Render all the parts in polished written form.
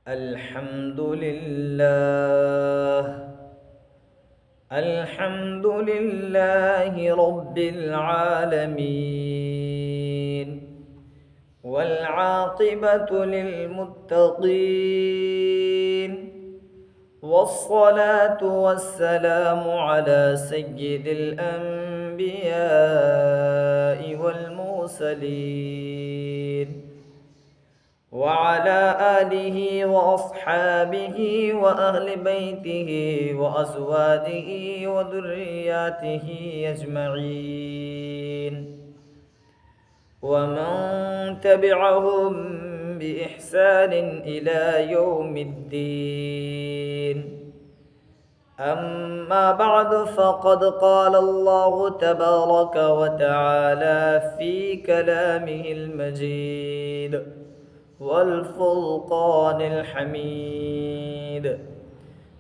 الحمد لله الحمد لله رب العالمين، والعاقبة للمتقين، والصلاة والسلام على سيد الأنبياء والمرسلين، وعلى آله وأصحابه وأهل بيته وأزواجه وذرياته أجمعين، ومن تبعهم بإحسان إلى يوم الدين. أما بعد، فقد قال الله تبارك وتعالى في كلامه المجيد والفرقان الحميد: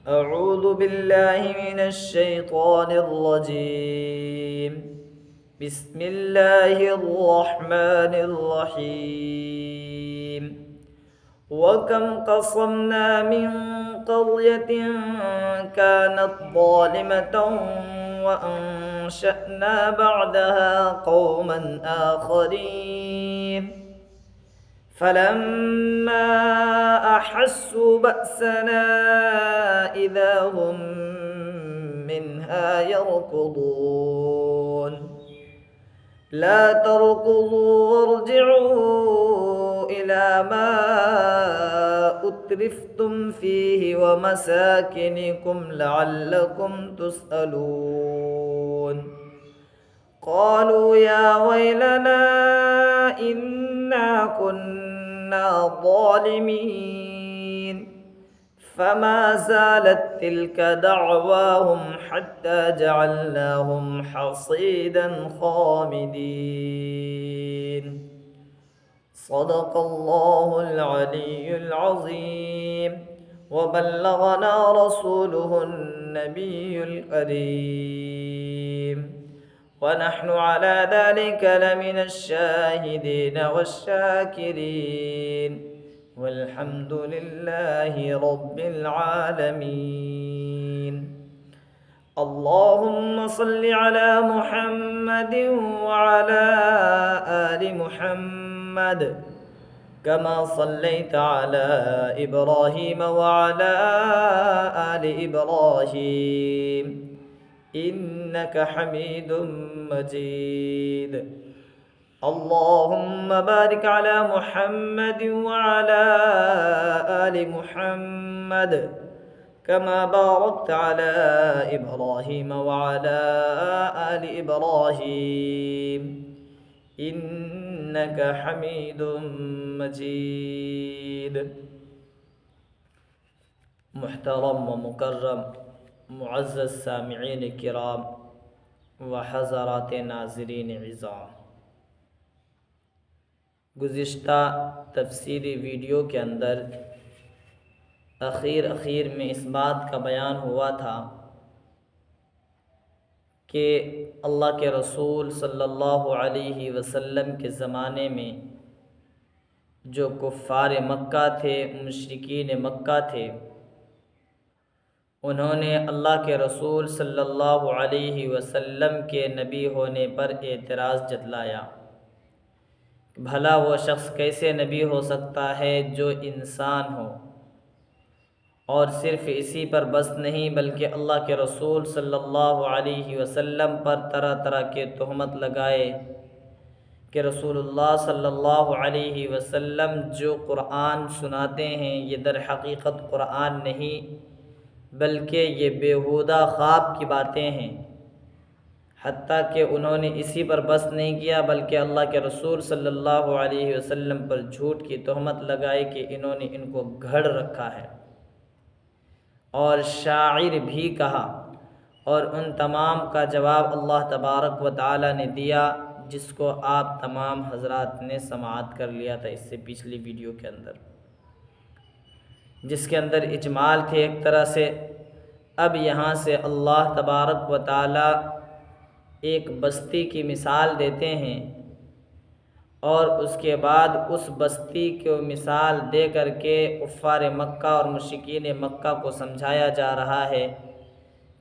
أعوذ بالله من الشيطان الرجيم. بسم الله الرحمن الرحيم. وكم قصمنا من قرية كانت ظالمة وأنشأنا بعدها قوما آخرين، فلما أحسوا بأسنا إذا هم منها يركضون. لا تركضوا وارجعوا إلى ما أترفتم فيه ومساكنكم لعلكم تسألون. قالوا يا ويلنا إنا كنا ظالمين. فما زالت تلك دعواهم حتى جعلناهم حصيدا خامدين. صدق الله العلي العظيم، وبلغنا رسوله النبي الكريم، ونحن على ذلك لمن الشاهدين والشاكرين، والحمد لله رب العالمين. اللهم صل على محمد وعلى آل محمد، كما صليت على إبراهيم وعلى آل إبراهيم إنك حميد مجيد. اللهم بارك على محمد وعلى آل محمد، كما باركت على إبراهيم وعلى آل إبراهيم إنك حميد مجيد. محترم و مکرم معزز سامعین کرام و حضرات ناظرین عظام، گزشتہ تفسیری ویڈیو کے اندر اخیر میں اس بات کا بیان ہوا تھا کہ اللہ کے رسول صلی اللہ علیہ وسلم کے زمانے میں جو کفار مکہ تھے، مشرکین مکہ تھے، انہوں نے اللہ کے رسول صلی اللہ علیہ وسلم کے نبی ہونے پر اعتراض جتلایا۔ بھلا وہ شخص کیسے نبی ہو سکتا ہے جو انسان ہو؟ اور صرف اسی پر بس نہیں، بلکہ اللہ کے رسول صلی اللہ علیہ وسلم پر طرح طرح کے تہمت لگائے کہ رسول اللہ صلی اللہ علیہ وسلم جو قرآن سناتے ہیں یہ در حقیقت قرآن نہیں، بلکہ یہ بیہودہ خواب کی باتیں ہیں۔ حتیٰ کہ انہوں نے اسی پر بس نہیں کیا، بلکہ اللہ کے رسول صلی اللہ علیہ وسلم پر جھوٹ کی تہمت لگائی کہ انہوں نے ان کو گھڑ رکھا ہے اور شاعر بھی کہا، اور ان تمام کا جواب اللہ تبارک و تعالی نے دیا، جس کو آپ تمام حضرات نے سماعت کر لیا تھا اس سے پچھلی ویڈیو کے اندر، جس کے اندر اجمال تھے ایک طرح سے۔ اب یہاں سے اللہ تبارک و تعالی ایک بستی کی مثال دیتے ہیں، اور اس کے بعد اس بستی کو مثال دے کر کے کفار مکہ اور مشرکین مکہ کو سمجھایا جا رہا ہے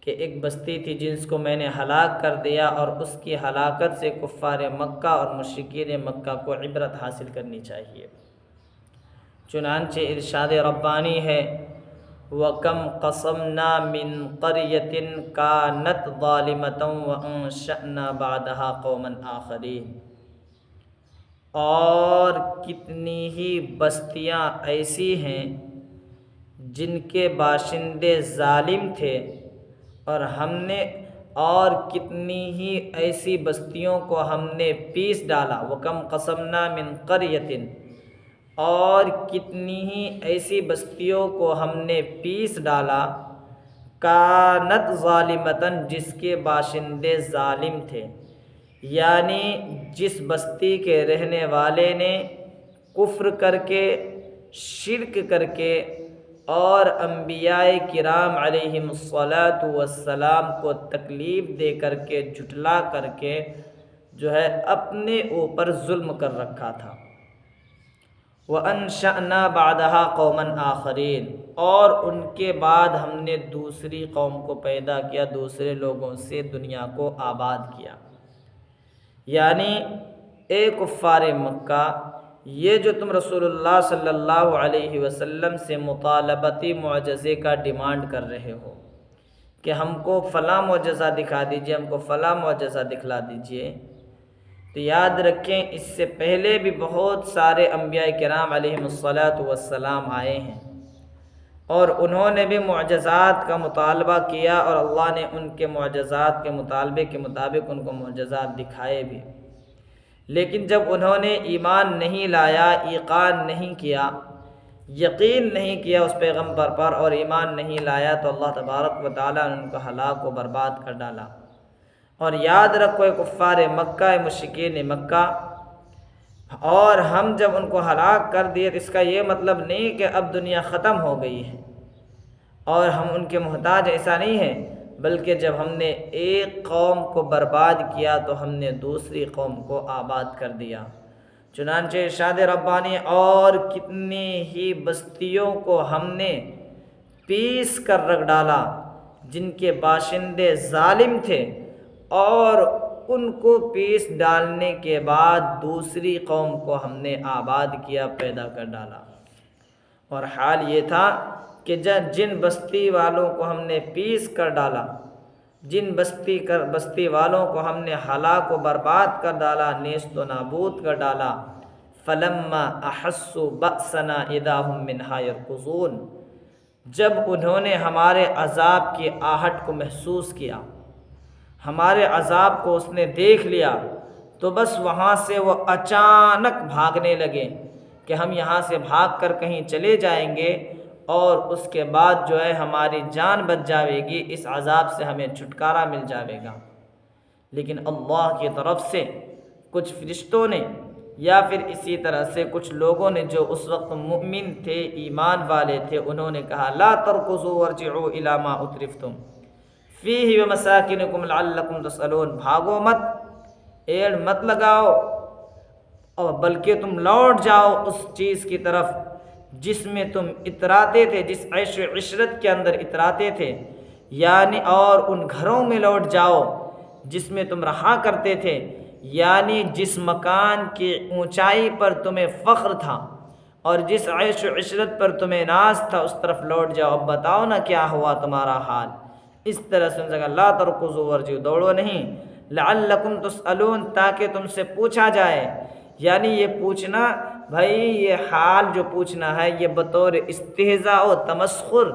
کہ ایک بستی تھی جس کو میں نے ہلاک کر دیا، اور اس کی ہلاکت سے کفار مکہ اور مشرکین مکہ کو عبرت حاصل کرنی چاہیے۔ چنانچہ ارشاد ربانی ہے وَكَمْ قَصَمْنَا مِنْ قَرْيَةٍ كَانَتْ ظَالِمَةً وَأَنشَأْنَا بَعْدَهَا قَوْمًا آخَرِينَ، اور کتنی ہی بستیاں ایسی ہیں جن کے باشندے ظالم تھے، اور کتنی ہی ایسی بستیوں کو ہم نے پیس ڈالا۔ وَكَمْ قَصَمْنَا مِنْ قَرْيَةٍ، اور کتنی ہی ایسی بستیوں کو ہم نے پیس ڈالا، کانت ظالمتاً، جس کے باشندے ظالم تھے، یعنی جس بستی کے رہنے والے نے کفر کر کے، شرک کر کے، اور انبیاء کرام علیہم الصلاۃ والسلام کو تکلیف دے کر کے، جھٹلا کر کے جو ہے اپنے اوپر ظلم کر رکھا تھا۔ وَأَنشَأْنَا بَعْدَهَا قَوْمًا آخَرِينَ، اور ان کے بعد ہم نے دوسری قوم کو پیدا کیا، دوسرے لوگوں سے دنیا کو آباد کیا۔ یعنی اے کفار مکہ، یہ جو تم رسول اللہ صلی اللہ علیہ وسلم سے مطالبتی معجزے کا ڈیمانڈ کر رہے ہو کہ ہم کو فلاں معجزہ دکھا دیجئے، ہم کو فلاں معجزہ دکھلا دیجئے، تو یاد رکھیں اس سے پہلے بھی بہت سارے انبیاء کرام علیہم الصلاۃ والسلام آئے ہیں، اور انہوں نے بھی معجزات کا مطالبہ کیا، اور اللہ نے ان کے معجزات کے مطالبے کے مطابق ان کو معجزات دکھائے بھی۔ لیکن جب انہوں نے ایمان نہیں لایا، ایقان نہیں کیا، یقین نہیں کیا اس پیغمبر پر، اور ایمان نہیں لایا، تو اللہ تبارک و تعالیٰ نے ان کو ہلاک و برباد کر ڈالا۔ اور یاد رکھو اے کفار مکہ، اے مشرکین مکہ، اور ہم جب ان کو ہلاک کر دیے تو اس کا یہ مطلب نہیں کہ اب دنیا ختم ہو گئی ہے اور ہم ان کے محتاج، ایسا نہیں ہے، بلکہ جب ہم نے ایک قوم کو برباد کیا تو ہم نے دوسری قوم کو آباد کر دیا۔ چنانچہ ارشاد ربانی اور کتنی ہی بستیوں کو ہم نے پیس کر رکھ ڈالا جن کے باشندے ظالم تھے، اور ان کو پیس ڈالنے کے بعد دوسری قوم کو ہم نے آباد کیا، پیدا کر ڈالا۔ اور حال یہ تھا کہ جن بستی والوں کو ہم نے پیس کر ڈالا، جن بستی والوں کو ہم نے ہلاک و برباد کر ڈالا، نیست و نابود کر ڈالا، فلما احسوا بأسنا اذا هم منها يركضون، جب انہوں نے ہمارے عذاب کی آہٹ کو محسوس کیا، ہمارے عذاب کو اس نے دیکھ لیا، تو بس وہاں سے وہ اچانک بھاگنے لگے کہ ہم یہاں سے بھاگ کر کہیں چلے جائیں گے، اور اس کے بعد جو ہے ہماری جان بچ جاوے گی، اس عذاب سے ہمیں چھٹکارا مل جاوے گا۔ لیکن اللہ کی طرف سے کچھ فرشتوں نے، یا پھر اسی طرح سے کچھ لوگوں نے جو اس وقت مؤمن تھے، ایمان والے تھے، انہوں نے کہا لا ترکضوا وارجعوا الی ما اترفتم فیہ ومساکنکم لعلکم تسألون، بھاگو مت، ایڑ مت لگاؤ، اور بلکہ تم لوٹ جاؤ اس چیز کی طرف جس میں تم اتراتے تھے، جس عیش و عشرت کے اندر اتراتے تھے، یعنی اور ان گھروں میں لوٹ جاؤ جس میں تم رہا کرتے تھے، یعنی جس مکان کی اونچائی پر تمہیں فخر تھا اور جس عیش و عشرت پر تمہیں ناز تھا، اس طرف لوٹ جاؤ، اب بتاؤ نا کیا ہوا تمہارا حال۔ اس طرح سے ان سے لا ترکضوا وارجعوا، دوڑو نہیں، لعلکم تسألون، تاکہ تم سے پوچھا جائے، یعنی یہ پوچھنا بھائی، یہ حال جو پوچھنا ہے یہ بطور استہزاء و تمسخر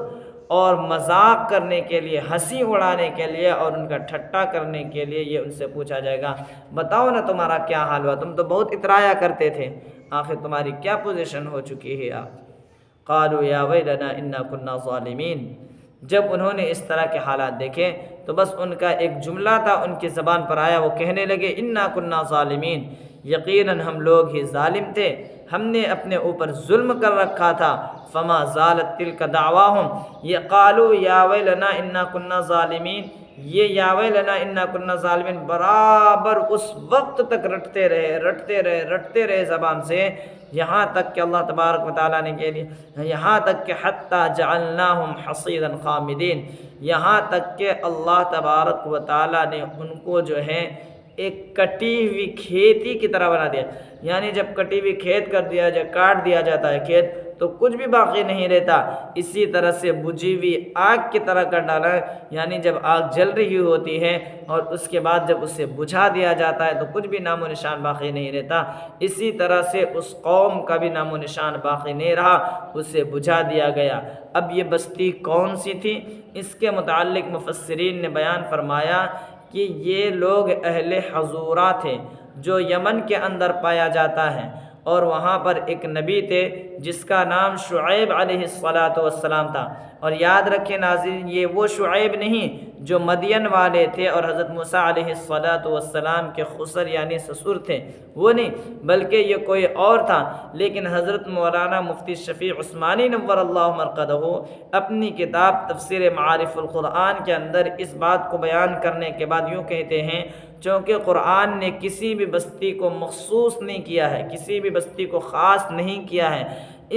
اور مذاق کرنے کے لیے، ہنسی اڑانے کے لیے اور ان کا ٹھٹا کرنے کے لیے یہ ان سے پوچھا جائے گا، بتاؤ نا تمہارا کیا حال ہوا، تم تو بہت اترایا کرتے تھے، آخر تمہاری کیا پوزیشن ہو چکی ہے آپ۔ قالوا یا ویلنا انا کنا ظالمین، جب انہوں نے اس طرح کے حالات دیکھے تو بس ان کا ایک جملہ تھا ان کی زبان پر آیا، وہ کہنے لگے انا کنا ظالمین، یقیناً ہم لوگ ہی ظالم تھے، ہم نے اپنے اوپر ظلم کر رکھا تھا۔ فما زالت تلک دعواہم، یہ قالوا یا ویلنا انا کنا ظالمین، یہ یا ویلنا انا کنا ظالمین برابر اس وقت تک رٹتے رہے زبان سے، یہاں تک کہ اللہ تبارک و تعالیٰ نے کہہ دیا، یہاں تک کہ حتی جعلناہم حصیدا خامدین، یہاں تک کہ اللہ تبارک و تعالیٰ نے ان کو جو ہے ایک کٹی ہوئی کھیتی کی طرح بنا دیا۔ یعنی جب کٹی ہوئی کھیت کر دیا جائے، کاٹ دیا جاتا ہے کھیت، تو کچھ بھی باقی نہیں رہتا، اسی طرح سے بجھی ہوئی آگ کی طرح کر ڈالا ہے۔ یعنی جب آگ جل رہی ہوتی ہے اور اس کے بعد جب اسے بجھا دیا جاتا ہے تو کچھ بھی نام و نشان باقی نہیں رہتا، اسی طرح سے اس قوم کا بھی نام و نشان باقی نہیں رہا، اسے بجھا دیا گیا۔ اب یہ بستی کون سی تھی؟ اس کے متعلق مفسرین نے بیان فرمایا کہ یہ لوگ اہل حضورہ تھے جو یمن کے اندر پایا جاتا ہے، اور وہاں پر ایک نبی تھے جس کا نام شعیب علیہ السلام تھا۔ اور یاد رکھیں ناظرین، یہ وہ شعیب نہیں جو مدین والے تھے اور حضرت موسیٰ علیہ السلام کے خسر یعنی سسر تھے، وہ نہیں، بلکہ یہ کوئی اور تھا۔ لیکن حضرت مولانا مفتی شفیع عثمانی نور اللہ مرقدہ اپنی کتاب تفسیر معارف القرآن کے اندر اس بات کو بیان کرنے کے بعد یوں کہتے ہیں، چونکہ قرآن نے کسی بھی بستی کو مخصوص نہیں کیا ہے، کسی بھی بستی کو خاص نہیں کیا ہے،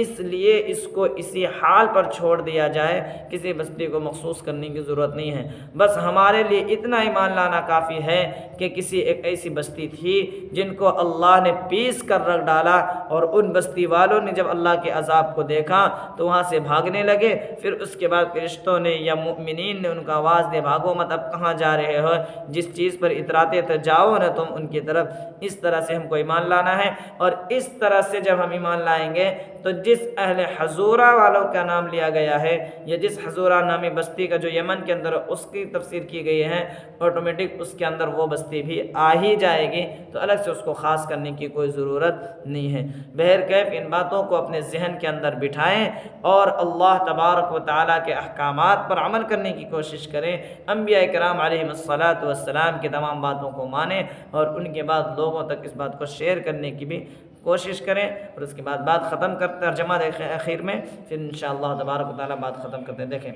اس لیے اس کو اسی حال پر چھوڑ دیا جائے، کسی بستی کو مخصوص کرنے کی ضرورت نہیں ہے۔ بس ہمارے لیے اتنا ایمان لانا کافی ہے کہ کسی ایک ایسی بستی تھی جن کو اللہ نے پیس کر رکھ ڈالا، اور ان بستی والوں نے جب اللہ کے عذاب کو دیکھا تو وہاں سے بھاگنے لگے۔ پھر اس کے بعد فرشتوں نے یا مؤمنین نے ان کو آواز دے، بھاگو مت، اب کہاں جا رہے ہو، جس چیز پر اتراتے تھے جاؤ نہ تم ان کی طرف۔ اس طرح سے ہم کو ایمان لانا ہے، اور اس طرح سے جب ہم ایمان لائیں گے تو جس اہل حضورہ والوں کا نام لیا گیا ہے، یا جس حضورہ نامی بستی کا جو یمن کے اندر اس کی تفسیر کی گئی ہے، آٹومیٹک اس کے اندر وہ بستی بھی آ ہی جائے گی، تو الگ سے اس کو خاص کرنے کی کوئی ضرورت نہیں ہے۔ بہرکیف ان باتوں کو اپنے ذہن کے اندر بٹھائیں اور اللہ تبارک و تعالیٰ کے احکامات پر عمل کرنے کی کوشش کریں، انبیاء کرام علیہم السلام کی تمام باتوں کو مانیں، اور ان کے بعد لوگوں تک اس بات کو شیئر کرنے کی بھی کوشش کریں۔ اور اس کے بعد بات ختم کرتے ہیں، ترجمہ اخیر میں پھر انشاءاللہ تبارک و تعالیٰ بات ختم کرتے ہیں۔ دیکھیں،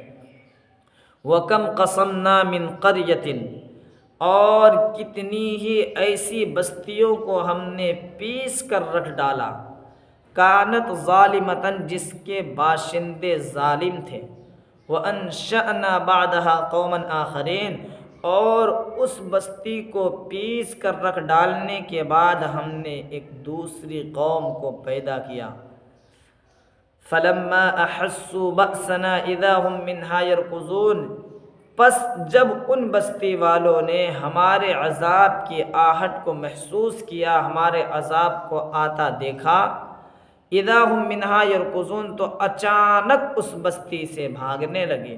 وَكَمْ قَصَمْنَا مِنْ قَرْيَةٍ، اور کتنی ہی ایسی بستیوں کو ہم نے پیس کر رکھ ڈالا، کانت ظالمتاً، جس کے باشندے ظالم تھے، وَأَنشَأْنَا بَعْدَهَا قَوْمًا آخَرِينَ، اور اس بستی کو پیس کر رکھ ڈالنے کے بعد ہم نے ایک دوسری قوم کو پیدا کیا۔ فَلَمَّا أَحَسُّوا بَأْسَنَا إِذَا هُمْ مِنْهَا يَرْكُضُونَ، پس جب ان بستی والوں نے ہمارے عذاب کی آہٹ کو محسوس کیا، ہمارے عذاب کو آتا دیکھا، اذا ہم منہا یرکضون، تو اچانک اس بستی سے بھاگنے لگے۔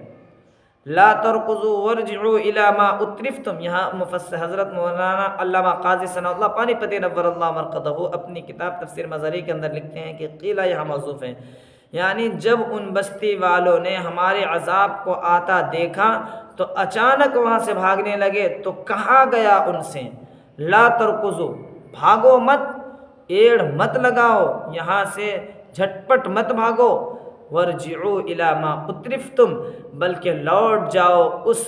لا ترکضوا وارجعوا الی ما اترفتم، یہاں مفسر حضرت مولانا علامہ قاضی ثناء اللہ پانی پتی نور اللہ مرقدہ اپنی کتاب تفسیر مظہری کے اندر لکھتے ہیں کہ قیلہ یہاں موصوف ہے، یعنی جب ان بستی والوں نے ہمارے عذاب کو آتا دیکھا تو اچانک وہاں سے بھاگنے لگے، تو کہا گیا ان سے، لا ترکضوا، بھاگو مت، ایڑ مت لگاؤ، یہاں سے جھٹپٹ مت بھاگو، ورجعوا الی ما اترفتم، بلکہ لوٹ جاؤ اس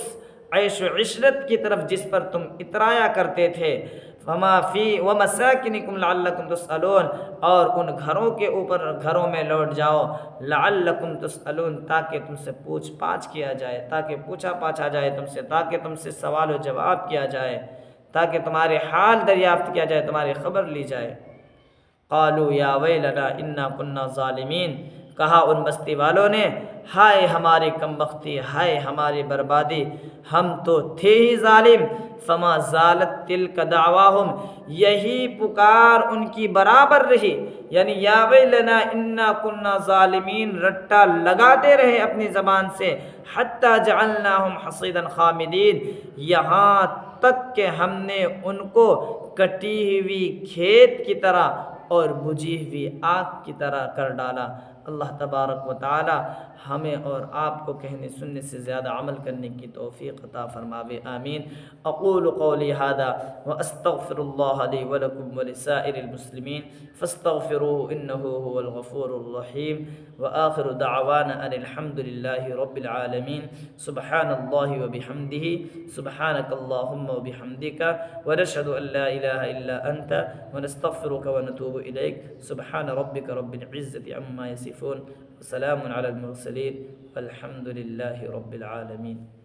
عیش و عشرت کی طرف جس پر تم اترایا کرتے تھے، فما فی ومساکنکم لعلکم تسألون، اور ان گھروں کے اوپر گھروں میں لوٹ جاؤ، لعلکم تسألون، تاکہ تم سے پوچھ پاچھ کیا جائے، تاکہ پوچھا پاچھا جائے تم سے، تاکہ تم سے سوال و جواب کیا جائے، تاکہ تمہارے حال دریافت کیا جائے، تمہاری خبر لی جائے۔ قالوا یا ویلنا انا کنا ظالمین، کہا ان بستی والوں نے، ہائے ہماری کمبختی، ہائے ہماری بربادی، ہم تو تھے ہی ظالم۔ فما زالت تلک دعواہم، یہی پکار ان کی برابر رہی، یعنی یا ویلنا انا کنا ظالمین رٹا لگاتے رہے اپنی زبان سے، حتی جعلناہم حصیدا خامدین، یہاں تک کہ ہم نے ان کو کٹی ہوئی کھیت کی طرح اور بجھی ہوئی آگ کی طرح کر ڈالا۔ اللہ تبارک و تعالی ہمیں اور آپ کو کہنے سننے سے زیادہ عمل کرنے کی توفیق عطا فرماوے، آمین۔ اقول قولی ھذا واستغفر اللہ لی ولکم ولسائر المسلمین فاستغفروه انه هو الغفور الرحیم، وآخر دعوانا ان الحمد للہ رب العالمین۔ سبحان اللہ وبحمدہ، سبحانک اللہم وبحمدک، ونشہد ان لا الہ الا انت، ونستغفرک ونتوب الیک۔ سبحان ربک رب العزة عما یصفون، وسلام علی المرسلین، والحمد للہ رب العالمین۔